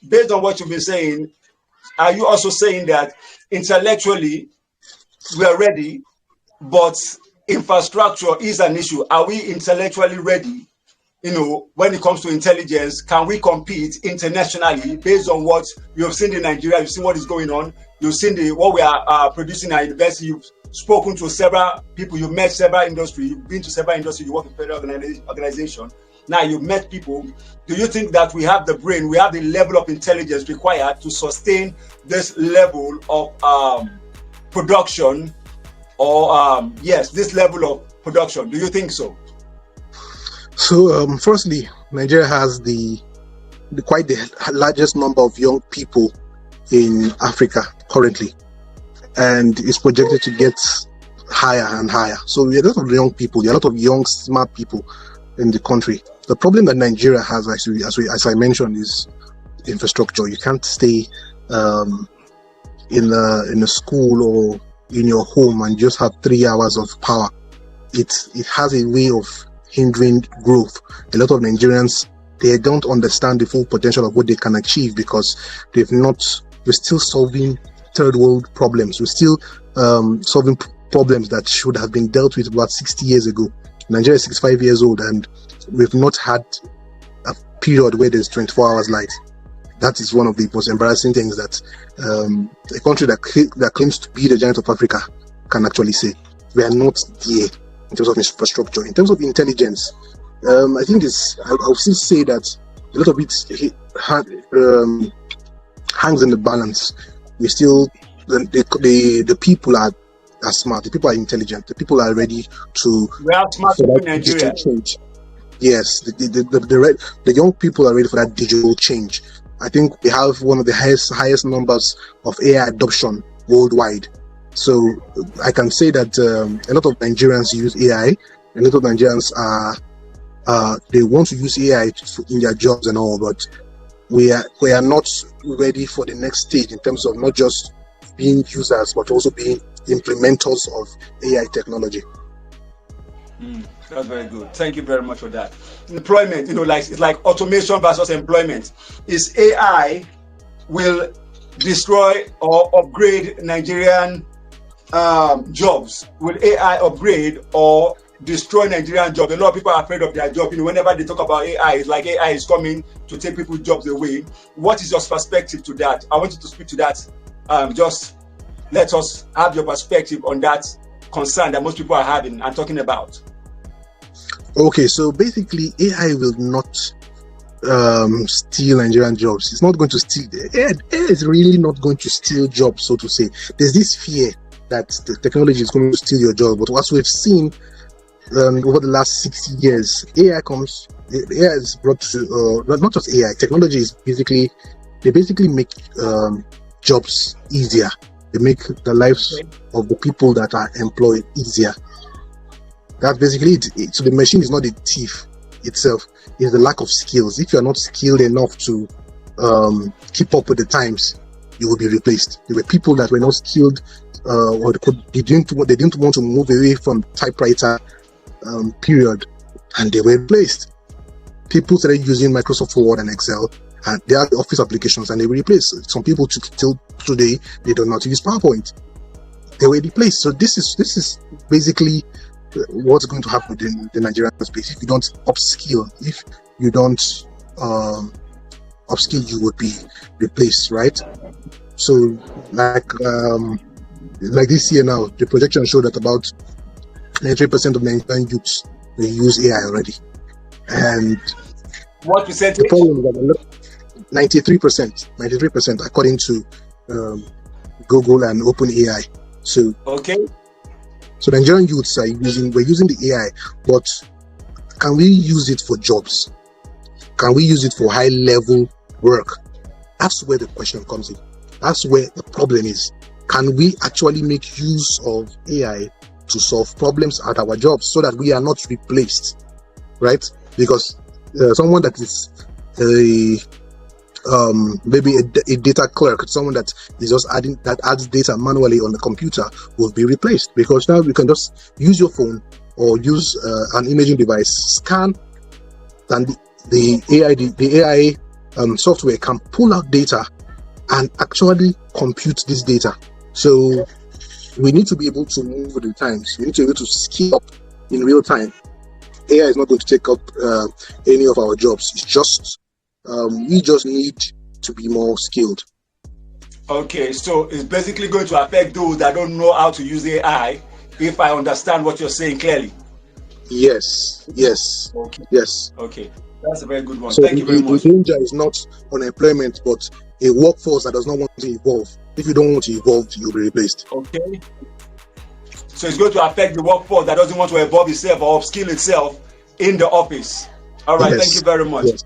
based on what you've been saying, are you also saying that intellectually we are ready, but infrastructure is an issue? Are we intellectually ready? When it comes to intelligence, can we compete internationally based on what you've seen in Nigeria? You've seen what is going on. You've seen what we are producing at university. You've spoken to several people. You've met several industries. You've been to several industries. You work in federal organization. Now you've met people. Do you think that we have the brain, we have the level of intelligence required to sustain this level of production, or this level of production? Do you think so? So, firstly, Nigeria has the largest number of young people in Africa currently, and it's projected to get higher and higher. So, there are a lot of young people, there are a lot of young, smart people in the country. The problem that Nigeria has, actually, as I mentioned, is infrastructure. You can't stay in a school or in your home and just have 3 hours of power. It has a way of hindering growth. A lot of Nigerians, they don't understand the full potential of what they can achieve because we're still solving third world problems. We're still solving problems that should have been dealt with about 60 years ago. Nigeria is 65 years old and we've not had a period where there's 24 hours light. That is one of the most embarrassing things that a country that claims to be the giant of Africa can actually say. We are not there in terms of infrastructure. In terms of intelligence, I think I'll still say that a lot of it hangs in the balance. The people are smart, the people are intelligent, the people are ready to. We are smart people in Nigeria. Change. Yes, the young people are ready for that digital change. I think we have one of the highest numbers of AI adoption worldwide. So I can say that a lot of Nigerians use AI. A lot of Nigerians they want to use AI in their jobs and all, but we are not ready for the next stage in terms of not just being users but also being implementers of AI technology. That's very good. Thank you very much for that. Employment, it's like automation versus employment. Is AI will destroy or upgrade Nigerian jobs? Will AI upgrade or destroy Nigerian jobs? A lot of people are afraid of their job. Whenever they talk about AI, it's like AI is coming to take people's jobs away. What is your perspective to that? I want you to speak to that. Just let us have your perspective on that concern that most people are having and talking about. Okay, so basically AI will not steal Nigerian jobs. It's not going to steal. AI is really not going to steal jobs, so to say. There's this fear that the technology is going to steal your job, but as we've seen over the last 60 years, AI is brought to not just AI. Technology is basically make jobs easier. They make the lives of the people that are employed easier. That's basically it. So the machine is not the thief itself; it's the lack of skills. If you're not skilled enough to keep up with the times, you will be replaced. There were people that were not skilled, or they didn't want to move away from typewriter period, and they were replaced. People started using Microsoft Word and Excel, and they are office applications, and they were replaced. Some people till today they do not use PowerPoint. They were replaced. So this is basically what's going to happen in the Nigerian space. If you don't upskill, if you don't upskill, you would be replaced, right? So like this year now, the projection showed that about 93% of Nigerian youths they use AI already. And what percentage? The problem is that 93% according to Google and OpenAI. So okay. So Nigerian youths we're using the AI, but can we use it for jobs? Can we use it for high level work? That's where the question comes in. That's where the problem is. Can we actually make use of AI to solve problems at our jobs so that we are not replaced, right? Because someone that is maybe a data clerk, someone that is just adds data manually on the computer will be replaced, because now you can just use your phone or use an imaging device, scan, and the AI software can pull out data and actually compute this data. So we need to be able to move with the times. We need to be able to scale up in real time. AI is not going to take up any of our jobs. It's just we just need to be more skilled. Okay, so it's basically going to affect those that don't know how to use AI, if I understand what you're saying clearly. Yes. Okay. Yes. Okay. That's a very good one. So Thank you very the much. danger is not unemployment, but a workforce that does not want to evolve. If you don't want to evolve, you'll be replaced. Okay. So it's going to affect the workforce that doesn't want to evolve itself or upskill itself in the office. All right. Thank you Yes. very much. Yes.